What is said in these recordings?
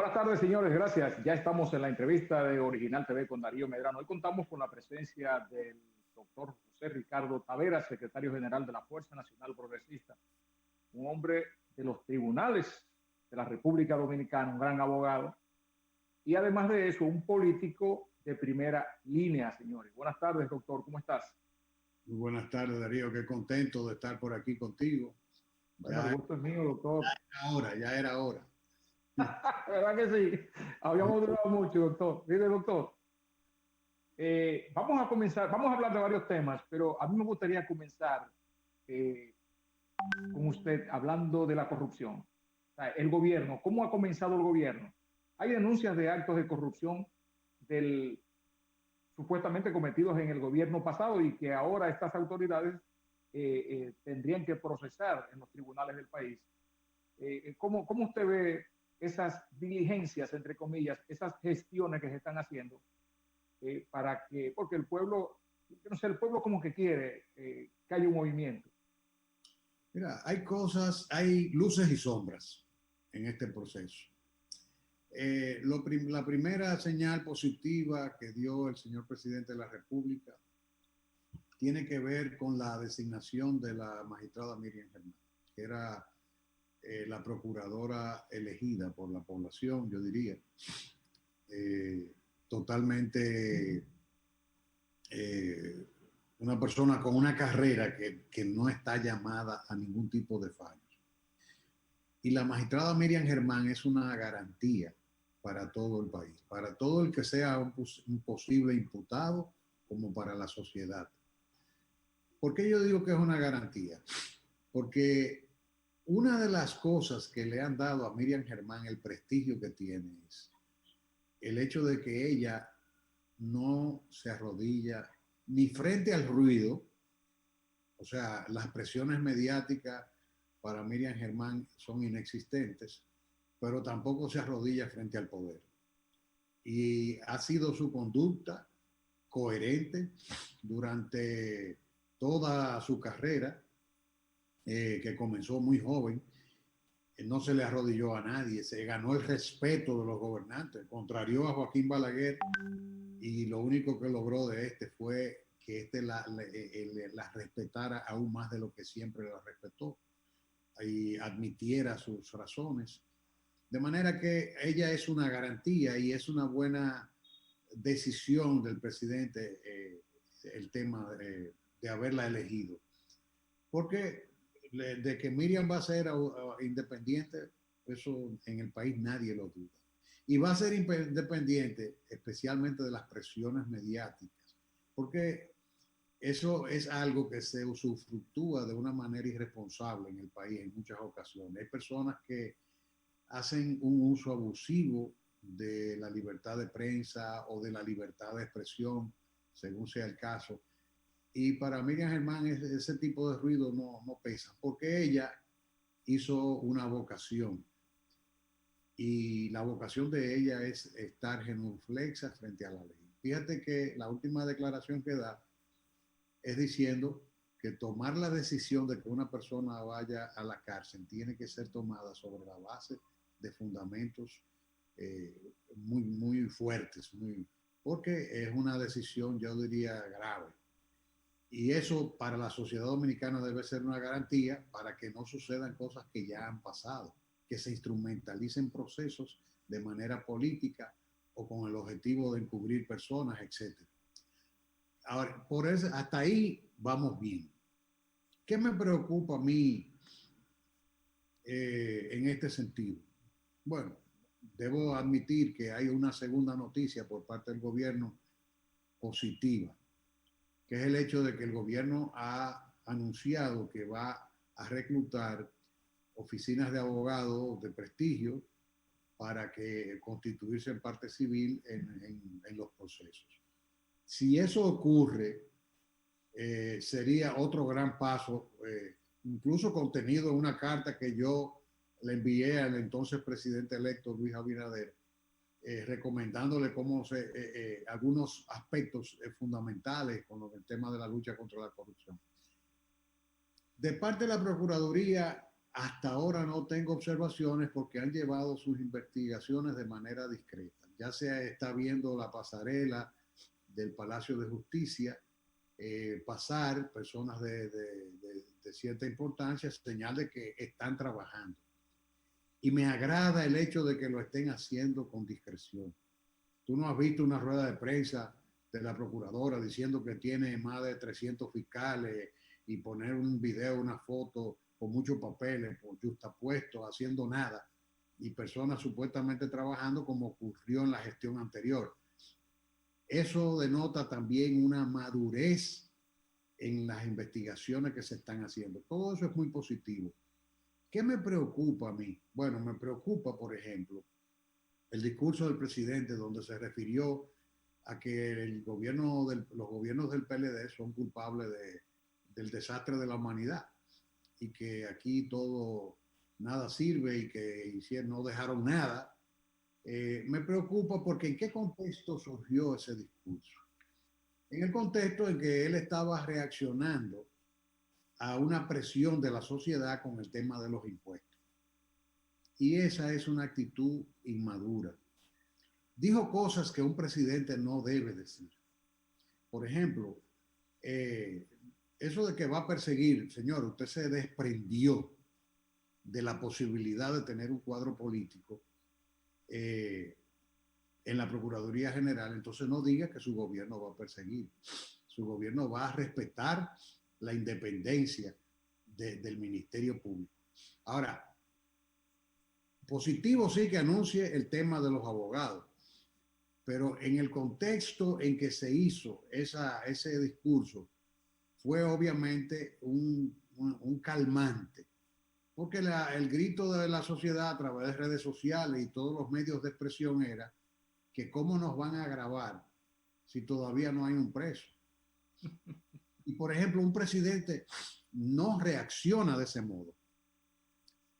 Buenas tardes, señores. Gracias. Ya estamos en la entrevista de Original TV con Darío Medrano. Hoy contamos con la presencia del doctor José Ricardo Taveras, secretario general de la Fuerza Nacional Progresista, un hombre de los tribunales de la República Dominicana, un gran abogado, y además de eso, un político de primera línea, señores. Buenas tardes, doctor. ¿Cómo estás? Muy buenas tardes, Darío. Qué contento de estar por aquí contigo. Bueno, el gusto es mío, doctor. Ya era hora. ¿Verdad que sí? Habíamos durado mucho, doctor. Mire, doctor, vamos a comenzar, vamos a hablar de varios temas, pero a mí me gustaría comenzar eh, con usted hablando de la corrupción. O sea, el gobierno, ¿cómo ha comenzado el gobierno? Hay denuncias de actos de corrupción del, supuestamente cometidos en el gobierno pasado y que ahora estas autoridades tendrían que procesar en los tribunales del país. ¿Cómo usted ve esas diligencias, entre comillas, esas gestiones que se están haciendo para que, porque el pueblo, no sé, el pueblo como que quiere que haya un movimiento? Mira, hay luces y sombras en este proceso. La primera señal positiva que dio el señor presidente de la República tiene que ver con la designación de la magistrada Miriam Germán, que era la procuradora elegida por la población, yo diría, totalmente una persona con una carrera que no está llamada a ningún tipo de fallos. Y la magistrada Miriam Germán es una garantía para todo el país, para todo el que sea un posible imputado, como para la sociedad. ¿Por qué yo digo que es una garantía? Porque una de las cosas que le han dado a Miriam Germán el prestigio que tiene es el hecho de que ella no se arrodilla ni frente al ruido, o sea, las presiones mediáticas para Miriam Germán son inexistentes, pero tampoco se arrodilla frente al poder. Y ha sido su conducta coherente durante toda su carrera, que comenzó muy joven. No se le arrodilló a nadie, se ganó el respeto de los gobernantes, contrarió a Joaquín Balaguer y lo único que logró de este fue que este la respetara aún más de lo que siempre la respetó y admitiera sus razones. De manera que ella es una garantía y es una buena decisión del presidente el tema de haberla elegido. Porque de que Miriam va a ser independiente, eso en el país nadie lo duda. Y va a ser independiente especialmente de las presiones mediáticas, porque eso es algo que se usufructúa de una manera irresponsable en el país en muchas ocasiones. Hay personas que hacen un uso abusivo de la libertad de prensa o de la libertad de expresión, según sea el caso. Y para Miriam Germán ese tipo de ruido no pesa, porque ella hizo una vocación. Y la vocación de ella es estar genuflexa frente a la ley. Fíjate que la última declaración que da es diciendo que tomar la decisión de que una persona vaya a la cárcel tiene que ser tomada sobre la base de fundamentos muy fuertes, porque es una decisión, yo diría, grave. Y eso para la sociedad dominicana debe ser una garantía para que no sucedan cosas que ya han pasado, que se instrumentalicen procesos de manera política o con el objetivo de encubrir personas, etc. Ahora, por eso, hasta ahí vamos bien. ¿Qué me preocupa a mí en este sentido? Bueno, debo admitir que hay una segunda noticia por parte del gobierno positiva, que es el hecho de que el gobierno ha anunciado que va a reclutar oficinas de abogados de prestigio para que constituirse en parte civil en los procesos. Si eso ocurre, sería otro gran paso, incluso contenido en una carta que yo le envié al entonces presidente electo Luis Abinader, recomendándole algunos aspectos fundamentales con el tema de la lucha contra la corrupción. De parte de la Procuraduría, hasta ahora no tengo observaciones porque han llevado sus investigaciones de manera discreta. Ya se está viendo la pasarela del Palacio de Justicia, pasar personas de cierta importancia, señal de que están trabajando. Y me agrada el hecho de que lo estén haciendo con discreción. Tú no has visto una rueda de prensa de la procuradora diciendo que tiene más de 300 fiscales y poner un video, una foto con muchos papeles, justapuestos, haciendo nada, y personas supuestamente trabajando como ocurrió en la gestión anterior. Eso denota también una madurez en las investigaciones que se están haciendo. Todo eso es muy positivo. ¿Qué me preocupa a mí? Bueno, me preocupa, por ejemplo, el discurso del presidente donde se refirió a que los gobiernos del PLD son culpables del desastre de la humanidad y que aquí nada sirve y que no dejaron nada. Me preocupa porque ¿en qué contexto surgió ese discurso? En el contexto en que él estaba reaccionando a una presión de la sociedad con el tema de los impuestos. Y esa es una actitud inmadura. Dijo cosas que un presidente no debe decir. Por ejemplo, eso de que va a perseguir, señor, usted se desprendió de la posibilidad de tener un cuadro político en la Procuraduría General, entonces no diga que su gobierno va a perseguir. Su gobierno va a respetar la independencia del Ministerio Público. Ahora, positivo sí que anuncie el tema de los abogados, pero en el contexto en que se hizo ese discurso fue obviamente un calmante, porque el grito de la sociedad a través de redes sociales y todos los medios de expresión era que cómo nos van a grabar si todavía no hay un preso. Y por ejemplo, un presidente no reacciona de ese modo,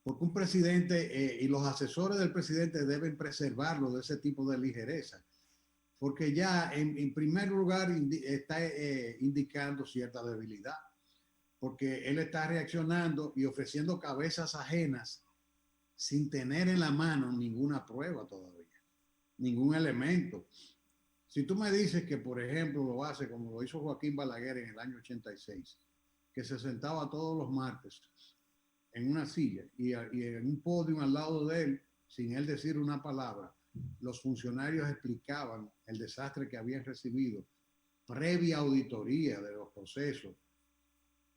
porque un presidente y los asesores del presidente deben preservarlo de ese tipo de ligereza, porque ya en primer lugar está indicando cierta debilidad, porque él está reaccionando y ofreciendo cabezas ajenas sin tener en la mano ninguna prueba todavía, ningún elemento. Si tú me dices que, por ejemplo, lo hace como lo hizo Joaquín Balaguer en el año 86, que se sentaba todos los martes en una silla y en un podio al lado de él, sin él decir una palabra, los funcionarios explicaban el desastre que habían recibido previa auditoría de los procesos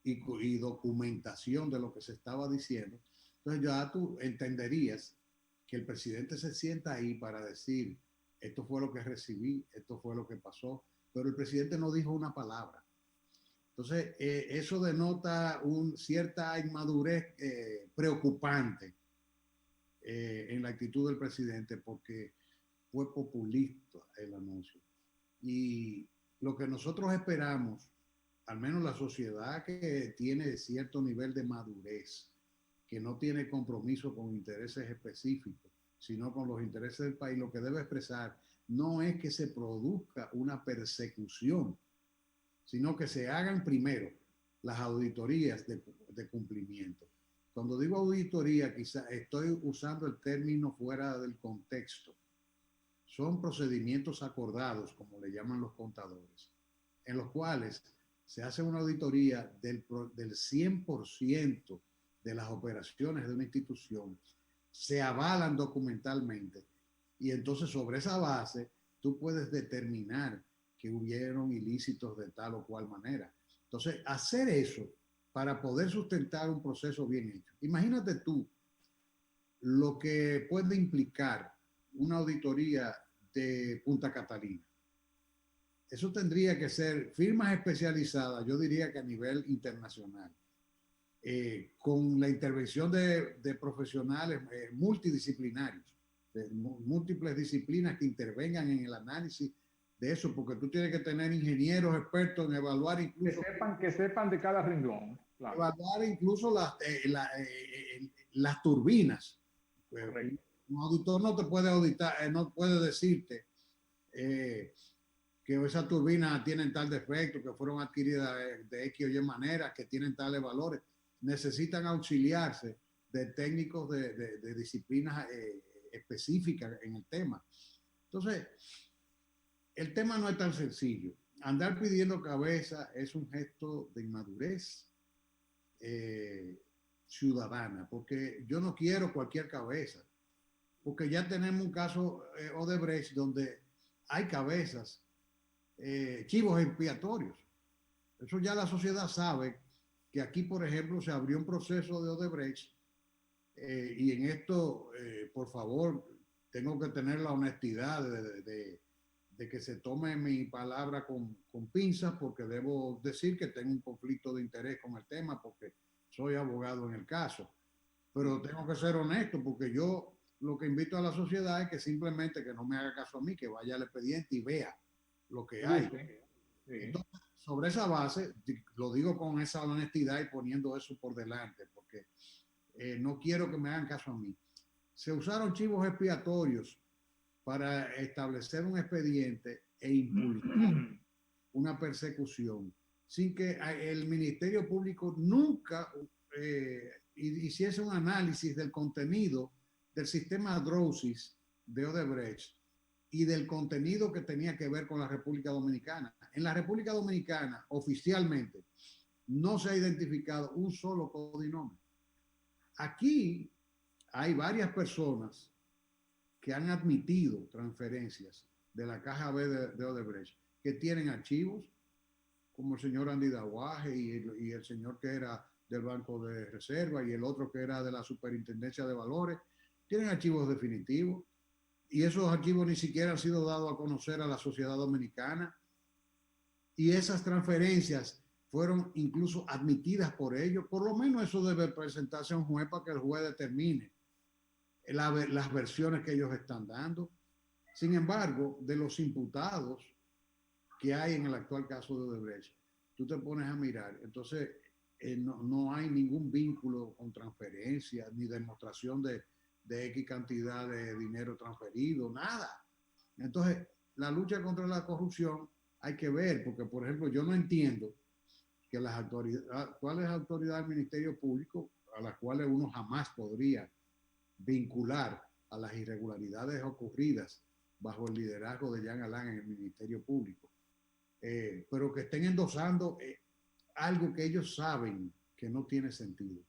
y documentación de lo que se estaba diciendo. Entonces ya tú entenderías que el presidente se sienta ahí para decir, esto fue lo que recibí, esto fue lo que pasó, pero el presidente no dijo una palabra. Entonces, eso denota cierta inmadurez preocupante en la actitud del presidente, porque fue populista el anuncio. Y lo que nosotros esperamos, al menos la sociedad que tiene cierto nivel de madurez, que no tiene compromiso con intereses específicos, sino con los intereses del país, lo que debe expresar no es que se produzca una persecución, sino que se hagan primero las auditorías de cumplimiento. Cuando digo auditoría, quizá estoy usando el término fuera del contexto. Son procedimientos acordados, como le llaman los contadores, en los cuales se hace una auditoría del 100% de las operaciones de una institución, se avalan documentalmente y entonces sobre esa base tú puedes determinar que hubieron ilícitos de tal o cual manera. Entonces, hacer eso para poder sustentar un proceso bien hecho. Imagínate tú lo que puede implicar una auditoría de Punta Catalina. Eso tendría que ser firmas especializadas, yo diría que a nivel internacional, con la intervención de profesionales multidisciplinarios, de múltiples disciplinas que intervengan en el análisis de eso, porque tú tienes que tener ingenieros expertos en evaluar incluso... Que sepan de cada renglón. Claro. Evaluar incluso las turbinas. Un auditor no te puede auditar, no puede decirte que esas turbinas tienen tal defecto, que fueron adquiridas de X o Y manera, que tienen tales valores. Necesitan auxiliarse de técnicos de disciplinas específicas en el tema. Entonces, el tema no es tan sencillo. Andar pidiendo cabeza es un gesto de inmadurez ciudadana, porque yo no quiero cualquier cabeza, porque ya tenemos un caso Odebrecht donde hay cabezas, chivos expiatorios. Eso ya la sociedad sabe que aquí, por ejemplo, se abrió un proceso de Odebrecht y en esto, por favor, tengo que tener la honestidad de que se tome mi palabra con pinzas, porque debo decir que tengo un conflicto de interés con el tema, porque soy abogado en el caso. Pero tengo que ser honesto, porque yo lo que invito a la sociedad es que simplemente que no me haga caso a mí, que vaya al expediente y vea lo que hay. Sí. Entonces, sobre esa base, lo digo con esa honestidad y poniendo eso por delante, porque no quiero que me hagan caso a mí. Se usaron chivos expiatorios para establecer un expediente e impulsar una persecución sin que el Ministerio Público nunca hiciese un análisis del contenido del sistema Drosys de Odebrecht y del contenido que tenía que ver con la República Dominicana. En la República Dominicana, oficialmente, no se ha identificado un solo codinome. Aquí hay varias personas que han admitido transferencias de la caja B de Odebrecht, que tienen archivos, como el señor Andy Dawaje y el señor que era del Banco de Reserva y el otro que era de la Superintendencia de Valores, tienen archivos definitivos y esos archivos ni siquiera han sido dados a conocer a la sociedad dominicana y esas transferencias fueron incluso admitidas por ellos. Por lo menos eso debe presentarse a un juez para que el juez determine las versiones que ellos están dando. Sin embargo, de los imputados que hay en el actual caso de Odebrecht, tú te pones a mirar, entonces no hay ningún vínculo con transferencia ni demostración de X cantidad de dinero transferido, nada. Entonces, la lucha contra la corrupción hay que ver, porque por ejemplo, yo no entiendo que las autoridades, ¿cuál es la autoridad del Ministerio Público a las cuales uno jamás podría vincular a las irregularidades ocurridas bajo el liderazgo de Jean Alain en el Ministerio Público? Pero que estén endosando algo que ellos saben que no tiene sentido.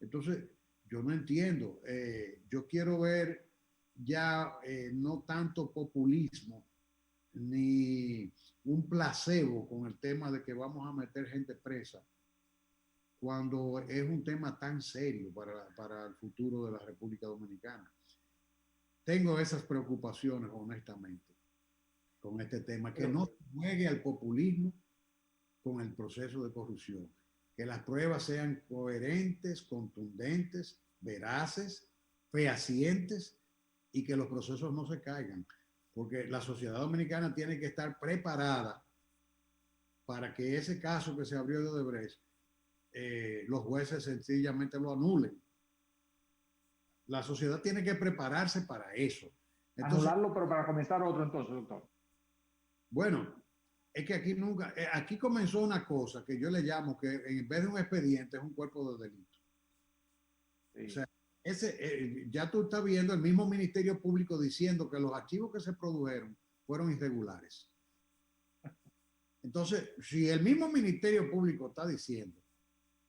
Entonces, yo no entiendo. Yo quiero ver ya no tanto populismo ni un placebo con el tema de que vamos a meter gente presa cuando es un tema tan serio para el futuro de la República Dominicana. Tengo esas preocupaciones, honestamente, con este tema, que no juegue al populismo con el proceso de corrupción, que las pruebas sean coherentes, contundentes, veraces, fehacientes y que los procesos no se caigan, porque la sociedad dominicana tiene que estar preparada para que ese caso que se abrió de Odebrecht, los jueces sencillamente lo anulen. La sociedad tiene que prepararse para eso. Entonces, anularlo, pero para comenzar otro entonces, doctor. Bueno, es que aquí comenzó una cosa que yo le llamo que en vez de un expediente es un cuerpo de delito. Sí. O sea, ya tú estás viendo el mismo Ministerio Público diciendo que los archivos que se produjeron fueron irregulares. Entonces, si el mismo Ministerio Público está diciendo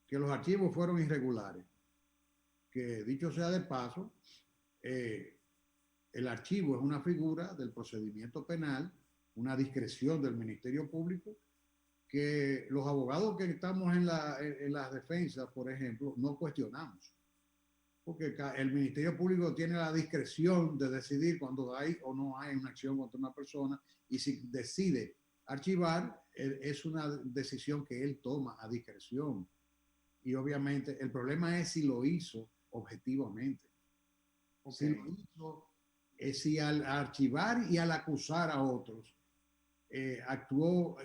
que los archivos fueron irregulares, que dicho sea de paso, el archivo es una figura del procedimiento penal, una discreción del Ministerio Público, que los abogados que estamos en las defensas, por ejemplo, no cuestionamos. Porque el Ministerio Público tiene la discreción de decidir cuando hay o no hay una acción contra una persona, y si decide archivar, es una decisión que él toma a discreción. Y obviamente el problema es si lo hizo objetivamente. Okay. Si lo hizo, si al archivar y al acusar a otros, actuó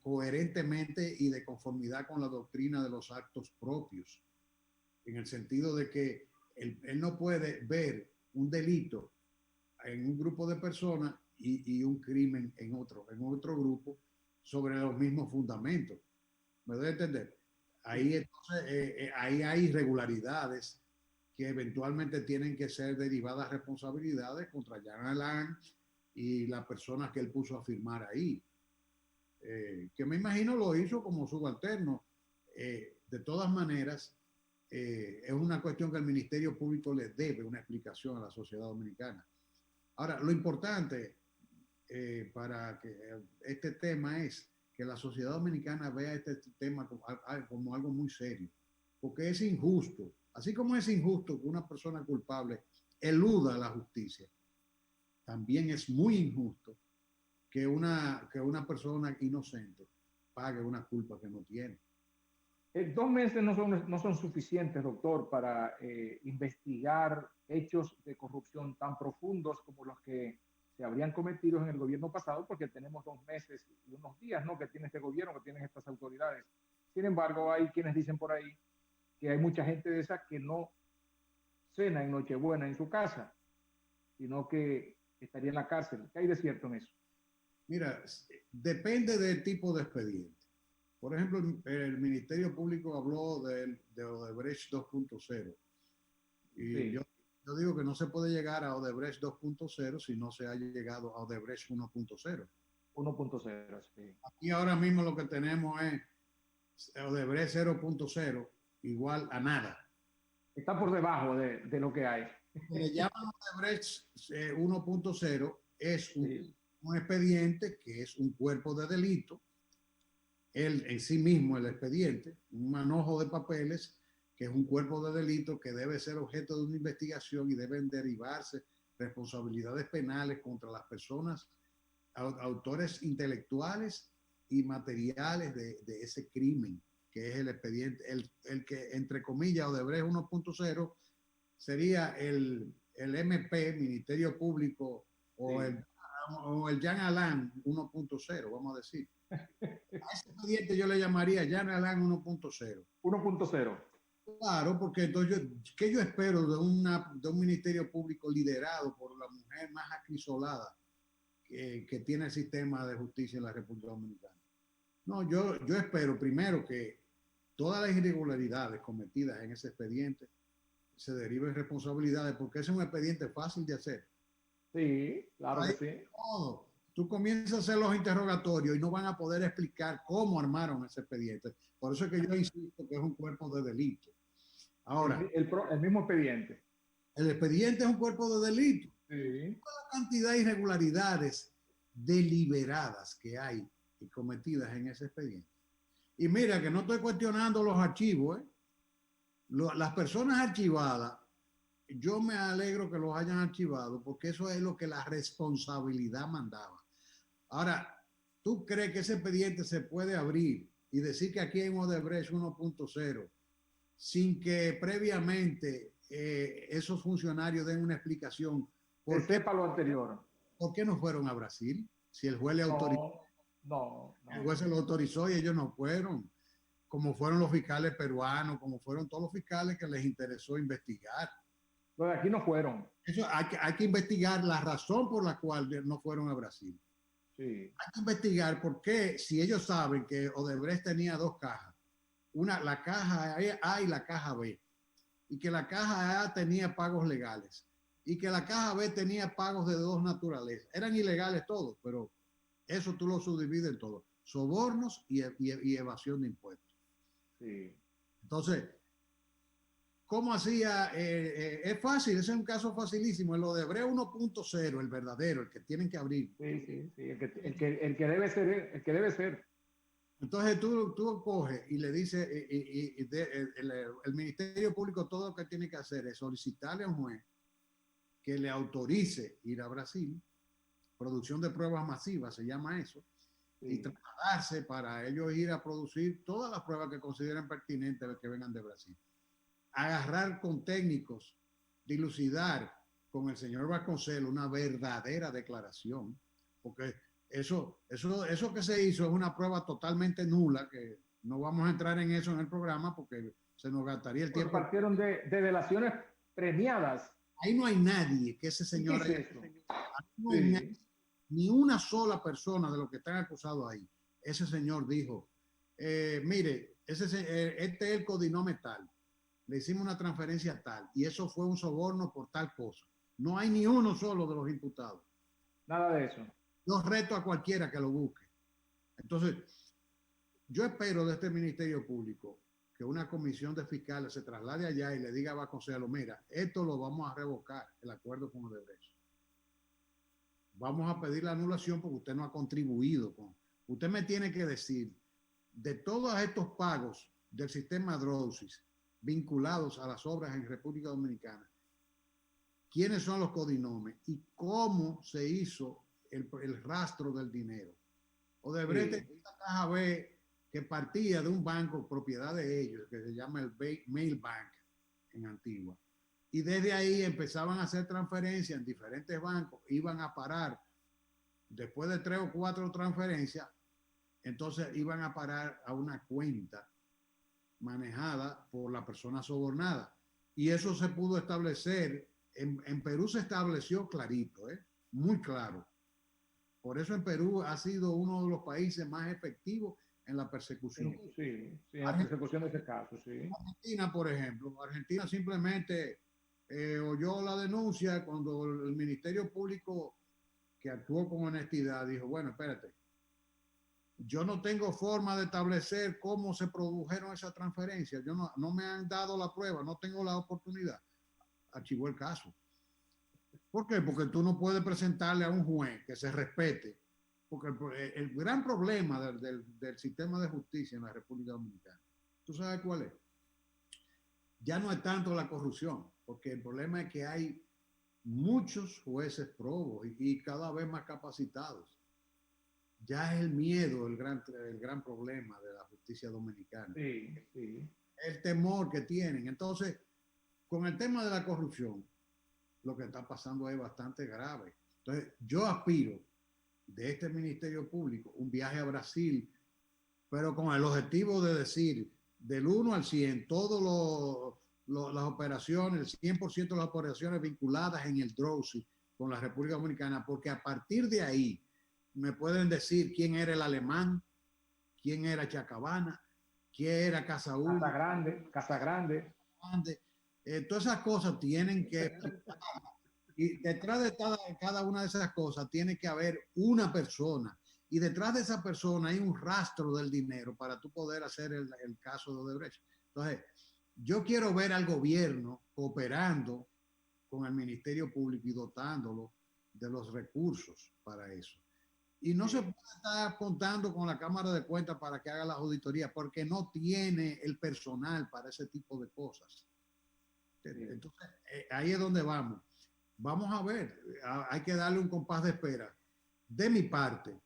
coherentemente y de conformidad con la doctrina de los actos propios, en el sentido de que él no puede ver un delito en un grupo de personas y un crimen en otro grupo sobre los mismos fundamentos. ¿Me doy a entender? Ahí entonces, ahí hay irregularidades que eventualmente tienen que ser derivadas responsabilidades contra Jan Alain y las personas que él puso a firmar ahí. Que me imagino lo hizo como subalterno. De todas maneras, es una cuestión que el Ministerio Público le debe una explicación a la sociedad dominicana. Ahora, lo importante para que este tema es que la sociedad dominicana vea este tema como algo muy serio, porque es injusto. Así como es injusto que una persona culpable eluda la justicia, también es muy injusto que una persona inocente pague una culpa que no tiene. 2 meses no son suficientes, doctor, para investigar hechos de corrupción tan profundos como los que se habrían cometido en el gobierno pasado, porque tenemos 2 meses y unos días, ¿no?, que tiene este gobierno, que tienen estas autoridades. Sin embargo, hay quienes dicen por ahí que hay mucha gente de esa que no cena en Nochebuena en su casa, sino que estaría en la cárcel. ¿Qué hay de cierto en eso? Mira, depende del tipo de expediente. Por ejemplo, el Ministerio Público habló de Odebrecht 2.0. Y Sí. yo digo que no se puede llegar a Odebrecht 2.0 si no se ha llegado a Odebrecht 1.0. 1.0, sí. Aquí ahora mismo lo que tenemos es Odebrecht 0.0 igual a nada. Está por debajo de lo que hay. Le llaman Odebrecht 1.0, es un expediente que es un cuerpo de delito, él en sí mismo el expediente, un manojo de papeles que es un cuerpo de delito que debe ser objeto de una investigación y deben derivarse responsabilidades penales contra las personas, autores intelectuales y materiales de ese crimen, que es el expediente, el que entre comillas Odebrecht 1.0 sería el MP, Ministerio Público, o el Jan Alain 1.0, vamos a decir. A ese expediente yo le llamaría Jan Alain 1.0. 1.0. Claro, porque entonces, ¿qué yo espero de un ministerio público liderado por la mujer más acrisolada que tiene el sistema de justicia en la República Dominicana? No, yo espero primero que todas las irregularidades cometidas en ese expediente se deriven responsabilidades, porque es un expediente fácil de hacer. Sí, claro que sí. Todo. Tú comienzas a hacer los interrogatorios y no van a poder explicar cómo armaron ese expediente. Por eso es que yo insisto que es un cuerpo de delito. Ahora, el mismo expediente. el expediente es un cuerpo de delito. Sí. Toda la cantidad de irregularidades deliberadas que hay y cometidas en ese expediente. Y mira que no estoy cuestionando los archivos, ¿eh? Las personas archivadas, yo me alegro que los hayan archivado porque eso es lo que la responsabilidad mandaba. Ahora, ¿tú crees que ese expediente se puede abrir y decir que aquí hay un Odebrecht 1.0 sin que previamente esos funcionarios den una explicación? ¿Por qué para lo anterior? ¿Por qué no fueron a Brasil? Si el juez le autorizó. No. El juez se lo autorizó y ellos no fueron. Como fueron los fiscales peruanos, como fueron todos los fiscales que les interesó investigar. Los de aquí no fueron. Eso hay que investigar la razón por la cual no fueron a Brasil. Sí. Hay que investigar por qué, si ellos saben que Odebrecht tenía dos cajas, la caja A y la caja B, y que la caja A tenía pagos legales, y que la caja B tenía pagos de dos naturalezas. Eran ilegales todos, pero eso tú lo subdivides en todo. Sobornos y evasión de impuestos. Sí. Entonces, ¿cómo hacía? Es fácil, ese es un caso facilísimo. El Odebrecht 1.0, el verdadero, el que tienen que abrir. Sí. El que debe ser, el que debe ser. Entonces tú coges y le dices, el Ministerio Público todo lo que tiene que hacer es solicitarle a un juez que le autorice ir a Brasil, producción de pruebas masivas, se llama eso, y trasladarse para ellos ir a producir todas las pruebas que consideren pertinentes que vengan de Brasil. Agarrar con técnicos, dilucidar con el señor Vasconcelos una verdadera declaración, porque eso que se hizo es una prueba totalmente nula, que no vamos a entrar en eso en el programa porque se nos gastaría el tiempo. Partieron de delaciones premiadas. Ahí no hay nadie que ese señor haya... No hay nadie, ni una sola persona de los que están acusados ahí. Ese señor dijo, mire, este es el codinometal. le hicimos una transferencia tal y eso fue un soborno por tal cosa. No hay ni uno solo de los imputados. Nada de eso. Yo reto a cualquiera que lo busque. Entonces, yo espero de este Ministerio Público que una comisión de fiscales se traslade allá y le diga a Vasconcelos, mira, esto lo vamos a revocar, el acuerdo con Odebrecht. Vamos a pedir la anulación porque usted no ha contribuido con... Usted me tiene que decir, de todos estos pagos del sistema DROSIS vinculados a las obras en República Dominicana, ¿quiénes son los codinomes y cómo se hizo el rastro del dinero? Odebrecht es una caja B que partía de un banco propiedad de ellos, que se llama el Mail Bank en Antigua. Y desde ahí empezaban a hacer transferencias en diferentes bancos, iban a parar, después de 3 o 4 transferencias, entonces iban a parar a una cuenta manejada por la persona sobornada. Y eso se pudo establecer, en Perú se estableció clarito, muy claro. Por eso en Perú ha sido uno de los países más efectivos en la persecución. Sí, en la persecución de ese caso, sí. Argentina, por ejemplo, Argentina simplemente oyó la denuncia cuando el Ministerio Público, que actuó con honestidad, dijo, bueno, espérate, yo no tengo forma de establecer cómo se produjeron esas transferencias, no me han dado la prueba, no tengo la oportunidad. Archivó el caso. ¿Por qué? Porque tú no puedes presentarle a un juez que se respete, porque el gran problema del sistema de justicia en la República Dominicana, ¿tú sabes cuál es? Ya no es tanto la corrupción, porque el problema es que hay muchos jueces probos y cada vez más capacitados. Ya es el miedo el gran problema de la justicia dominicana. Sí, sí. El temor que tienen. Entonces, con el tema de la corrupción, lo que está pasando es bastante grave. Entonces, yo aspiro de este Ministerio Público un viaje a Brasil, pero con el objetivo de decir del 1 al 100, todas las operaciones, el 100% de las operaciones vinculadas en el DROSI con la República Dominicana, porque a partir de ahí me pueden decir quién era el alemán, quién era Chacabana, quién era Casaúl. Casa Grande. Todas esas cosas tienen que... Y detrás de cada una de esas cosas tiene que haber una persona. Y detrás de esa persona hay un rastro del dinero para tú poder hacer el caso de Odebrecht. Entonces, yo quiero ver al gobierno cooperando con el Ministerio Público y dotándolo de los recursos para eso. Y no se puede estar contando con la Cámara de Cuentas para que haga las auditorías, porque no tiene el personal para ese tipo de cosas. Entonces, ahí es donde vamos. Vamos a ver, hay que darle un compás de espera. De mi parte,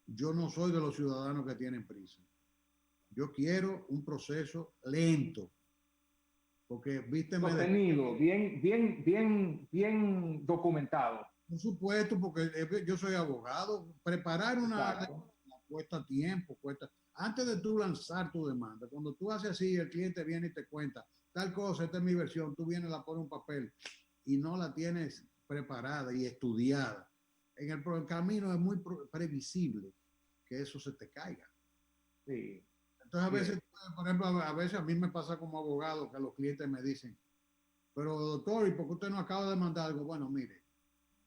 yo no soy de los ciudadanos que tienen prisa. Yo quiero un proceso lento, porque vísteme sostenido, bien documentado. Por supuesto, porque yo soy abogado. Preparar una cuesta tiempo, antes de tú lanzar tu demanda. Cuando tú haces así, el cliente viene y te cuenta tal cosa, esta es mi versión, tú vienes, la pones en un papel y no la tienes preparada y estudiada. En el camino es muy previsible que eso se te caiga. Sí. Entonces, a veces, por ejemplo, a veces a mí me pasa como abogado que los clientes me dicen, pero doctor, ¿y por qué usted no acaba de mandar algo? Bueno, mire,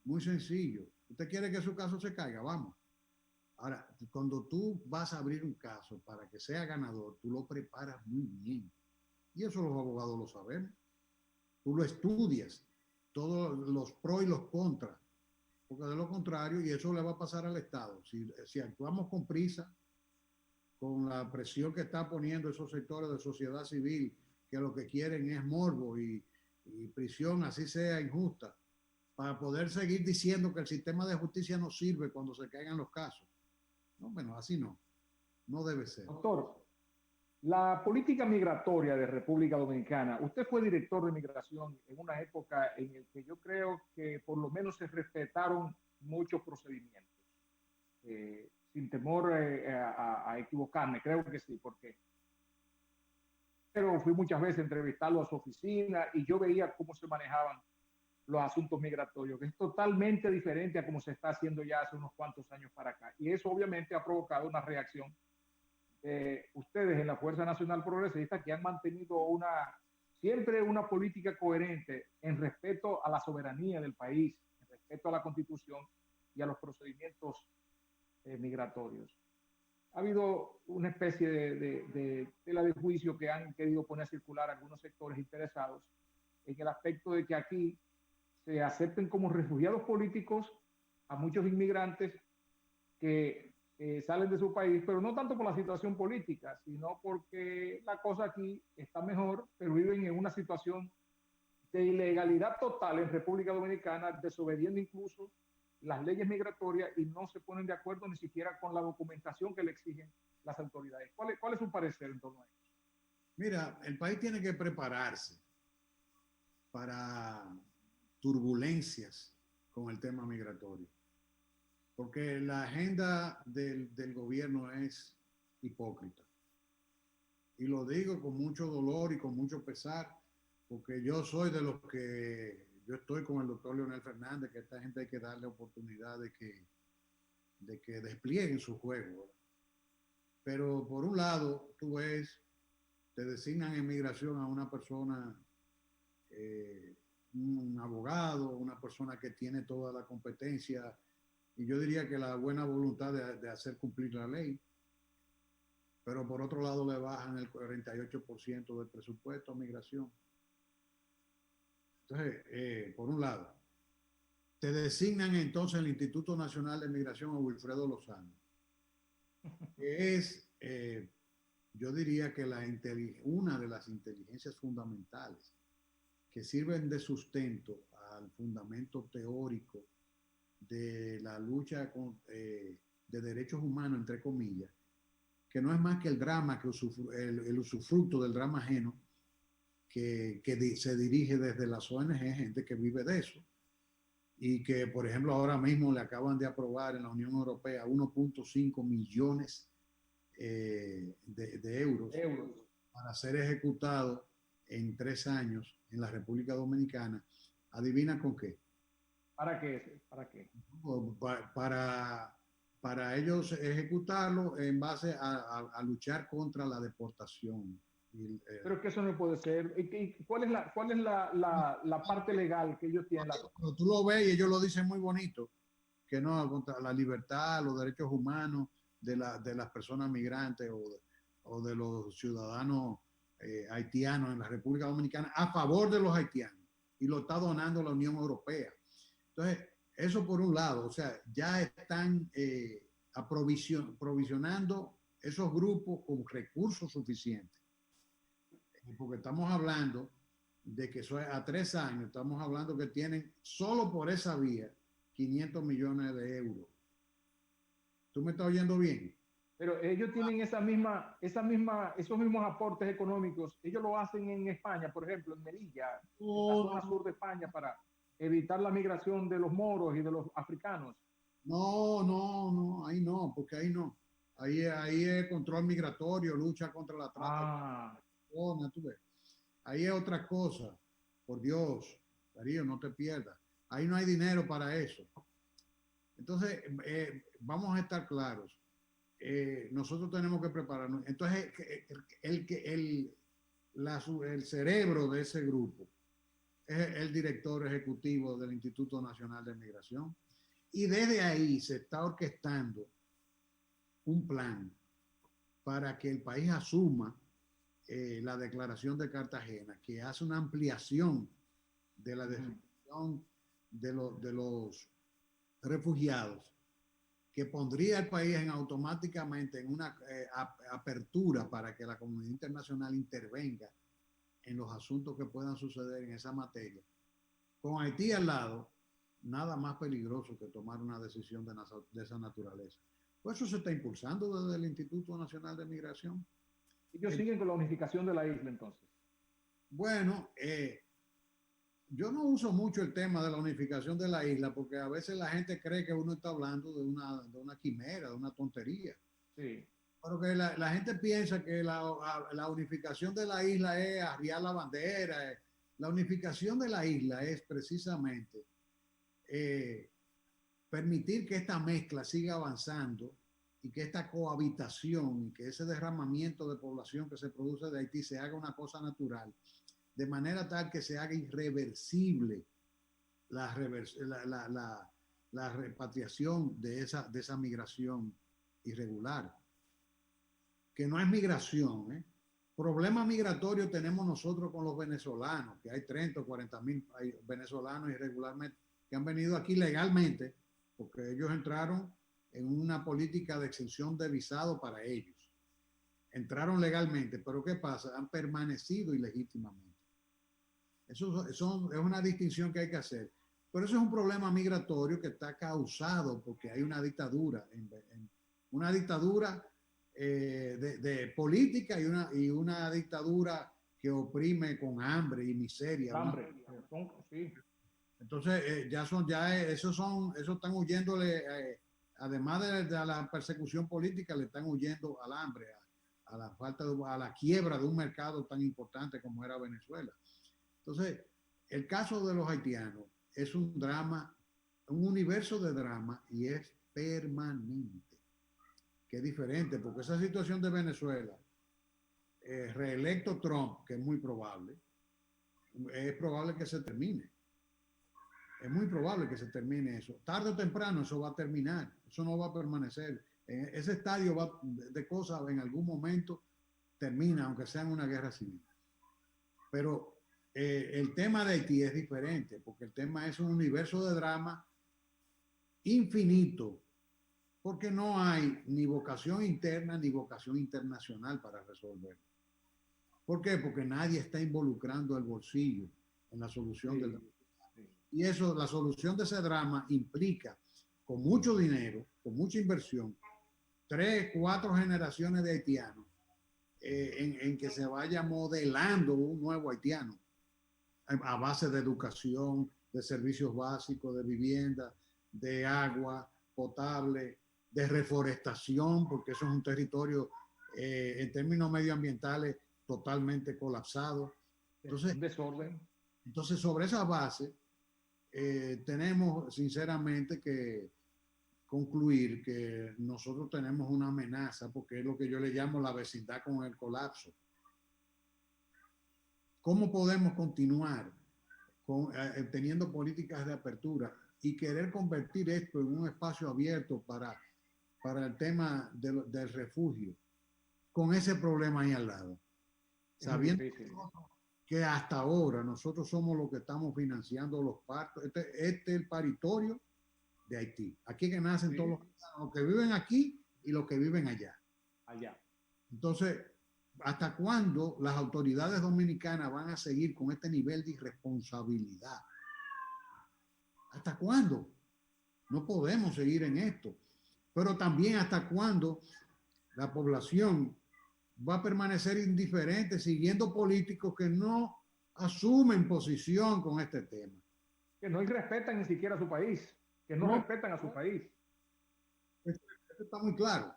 muy sencillo. ¿Usted quiere que su caso se caiga? Vamos. Ahora, cuando tú vas a abrir un caso para que sea ganador, tú lo preparas muy bien. Y eso los abogados lo sabemos. Tú lo estudias, todos los pros y los contras. Porque de lo contrario, y eso le va a pasar al Estado. Si actuamos con prisa, con la presión que están poniendo esos sectores de sociedad civil, que lo que quieren es morbo y prisión, así sea injusta, para poder seguir diciendo que el sistema de justicia no sirve cuando se caigan los casos. No, bueno, así no debe ser. Doctor, la política migratoria de República Dominicana, usted fue director de migración en una época en la que yo creo que por lo menos se respetaron muchos procedimientos, sin temor a equivocarme, creo que sí, porque pero fui muchas veces a entrevistarlo a su oficina y yo veía cómo se manejaban los asuntos migratorios, que es totalmente diferente a como se está haciendo ya hace unos cuantos años para acá. Y eso obviamente ha provocado una reacción de ustedes en la Fuerza Nacional Progresista que han mantenido una siempre una política coherente en respeto a la soberanía del país, en respeto a la Constitución y a los procedimientos migratorios. Ha habido una especie de tela de juicio que han querido poner a circular algunos sectores interesados en el aspecto de que aquí se acepten como refugiados políticos a muchos inmigrantes que salen de su país, pero no tanto por la situación política, sino porque la cosa aquí está mejor, pero viven en una situación de ilegalidad total en República Dominicana, desobediendo incluso las leyes migratorias y no se ponen de acuerdo ni siquiera con la documentación que le exigen las autoridades. ¿Cuál es su parecer en torno a eso? Mira, el país tiene que prepararse para turbulencias con el tema migratorio, porque la agenda del gobierno es hipócrita. Y lo digo con mucho dolor y con mucho pesar, porque yo soy de los que, yo estoy con el doctor Leonel Fernández, que a esta gente hay que darle oportunidad de que desplieguen su juego. Pero por un lado, tú ves, te designan en migración a una persona, un abogado, una persona que tiene toda la competencia, y yo diría que la buena voluntad de hacer cumplir la ley, pero por otro lado le bajan el 48% del presupuesto a migración. Entonces, por un lado, te designan entonces el Instituto Nacional de Migración a Wilfredo Lozano, que es, yo diría que una de las inteligencias fundamentales que sirven de sustento al fundamento teórico de la lucha de derechos humanos, entre comillas, que no es más que el drama, que el usufructo del drama ajeno, que se dirige desde las ONG, gente que vive de eso, y que, por ejemplo, ahora mismo le acaban de aprobar en la Unión Europea 1.5 millones de euros para ser ejecutado en 3 años en la República Dominicana. ¿Adivina con qué? ¿Para qué? ¿Para qué? Para ellos ejecutarlo en base a luchar contra la deportación. Pero es que eso no puede ser. ¿Cuál es la parte legal que ellos tienen? Pero tú lo ves y ellos lo dicen muy bonito, que no, contra la libertad, los derechos humanos de las personas migrantes o de los ciudadanos haitianos en la República Dominicana, a favor de los haitianos, y lo está donando la Unión Europea. Entonces, eso por un lado, o sea, ya están provisionando esos grupos con recursos suficientes. Porque estamos hablando de que a 3 años, estamos hablando que tienen solo por esa vía 500 millones de euros. ¿Tú me estás oyendo bien? Pero ellos tienen esos mismos aportes económicos. Ellos lo hacen en España, por ejemplo, en Melilla, en la zona sur de España, para evitar la migración de los moros y de los africanos. No, ahí no, porque ahí no. Ahí es control migratorio, lucha contra la trata. Tú ves. Ahí es otra cosa. Por Dios, Darío, no te pierdas. Ahí no hay dinero para eso. Entonces, vamos a estar claros. Nosotros tenemos que prepararnos. Entonces, el cerebro de ese grupo es el director ejecutivo del Instituto Nacional de Migración. Y desde ahí se está orquestando un plan para que el país asuma la Declaración de Cartagena, que hace una ampliación de la definición de los refugiados, que pondría al país automáticamente en una apertura para que la comunidad internacional intervenga en los asuntos que puedan suceder en esa materia. Con Haití al lado, nada más peligroso que tomar una decisión de esa naturaleza. Pues eso se está impulsando desde el Instituto Nacional de Migración. Ellos siguen con la unificación de la isla, entonces. Bueno, yo no uso mucho el tema de la unificación de la isla porque a veces la gente cree que uno está hablando de una quimera, de una tontería. Sí. Pero que la gente piensa que la unificación de la isla es arriar la bandera. La unificación de la isla es precisamente permitir que esta mezcla siga avanzando y que esta cohabitación y que ese derramamiento de población que se produce de Haití se haga una cosa natural de manera tal que se haga irreversible la repatriación de esa migración irregular, que no es migración, ¿eh? Problema migratorio tenemos nosotros con los venezolanos, que hay 30 o 40 mil venezolanos irregularmente que han venido aquí legalmente, porque ellos entraron en una política de exención de visado para ellos. Entraron legalmente, pero ¿qué pasa? Han permanecido ilegítimamente. Eso es una distinción que hay que hacer. Pero eso es un problema migratorio que está causado porque hay una dictadura, una dictadura de política y una dictadura que oprime con hambre y miseria. Hambre, sí. Entonces, esos están huyéndole, además de la persecución política, le están huyendo al hambre, a la falta a la quiebra de un mercado tan importante como era Venezuela. Entonces, el caso de los haitianos es un drama, un universo de drama, y es permanente, que es diferente, porque esa situación de Venezuela, reelecto Trump, que es muy probable, es probable que se termine. Es muy probable que se termine eso. Tarde o temprano eso va a terminar, eso no va a permanecer. Ese estadio de cosas en algún momento termina, aunque sea en una guerra civil. Pero el tema de Haití es diferente, porque el tema es un universo de drama infinito, porque no hay ni vocación interna ni vocación internacional para resolverlo. ¿Por qué? Porque nadie está involucrando el bolsillo en la solución del drama. Y eso, la solución de ese drama implica, con mucho dinero, con mucha inversión, 3, 4 generaciones de haitianos, en que se vaya modelando un nuevo haitiano a base de educación, de servicios básicos, de vivienda, de agua potable, de reforestación, porque eso es un territorio en términos medioambientales totalmente colapsado. Entonces, desorden. Entonces, sobre esa base, tenemos sinceramente que concluir que nosotros tenemos una amenaza, porque es lo que yo le llamo la vecindad con el colapso. ¿Cómo podemos continuar teniendo políticas de apertura y querer convertir esto en un espacio abierto para el tema del refugio, con ese problema ahí al lado? Sabiendo que hasta ahora nosotros somos los que estamos financiando los partos. Este es el paritorio de Haití. Aquí que nacen todos los que viven aquí y los que viven allá. Entonces, ¿hasta cuándo las autoridades dominicanas van a seguir con este nivel de irresponsabilidad? ¿Hasta cuándo? No podemos seguir en esto. Pero también hasta cuándo la población va a permanecer indiferente siguiendo políticos que no asumen posición con este tema. Que no respetan ni siquiera a su país, que no respetan a su país. Esto está muy claro,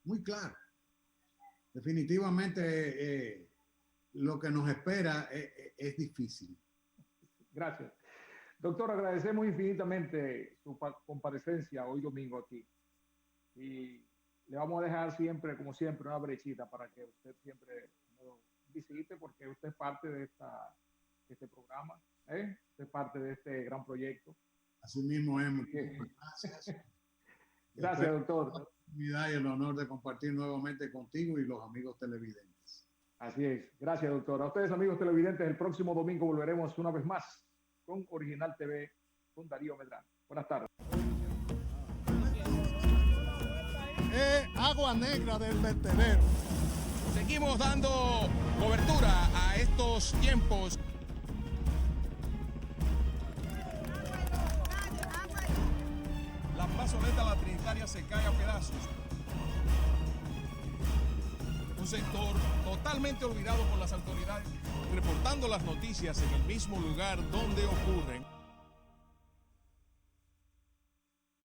muy claro. Definitivamente lo que nos espera es difícil. Gracias. Doctor, agradecemos infinitamente su comparecencia hoy domingo aquí. Y le vamos a dejar siempre, como siempre, una brechita para que usted siempre nos visite, porque usted es parte de este programa, usted es parte de este gran proyecto. Así mismo es. Gracias. Gracias, doctor. Y el honor de compartir nuevamente contigo y los amigos televidentes. Así es. Gracias, doctor. A ustedes, amigos televidentes, el próximo domingo volveremos una vez más con Original TV con Darío Medrano. Buenas tardes. Agua negra del vertedero. Seguimos dando cobertura a estos tiempos. La plazoleta La Trinitaria se cae a pedazos. Un sector totalmente olvidado por las autoridades, reportando las noticias en el mismo lugar donde ocurren.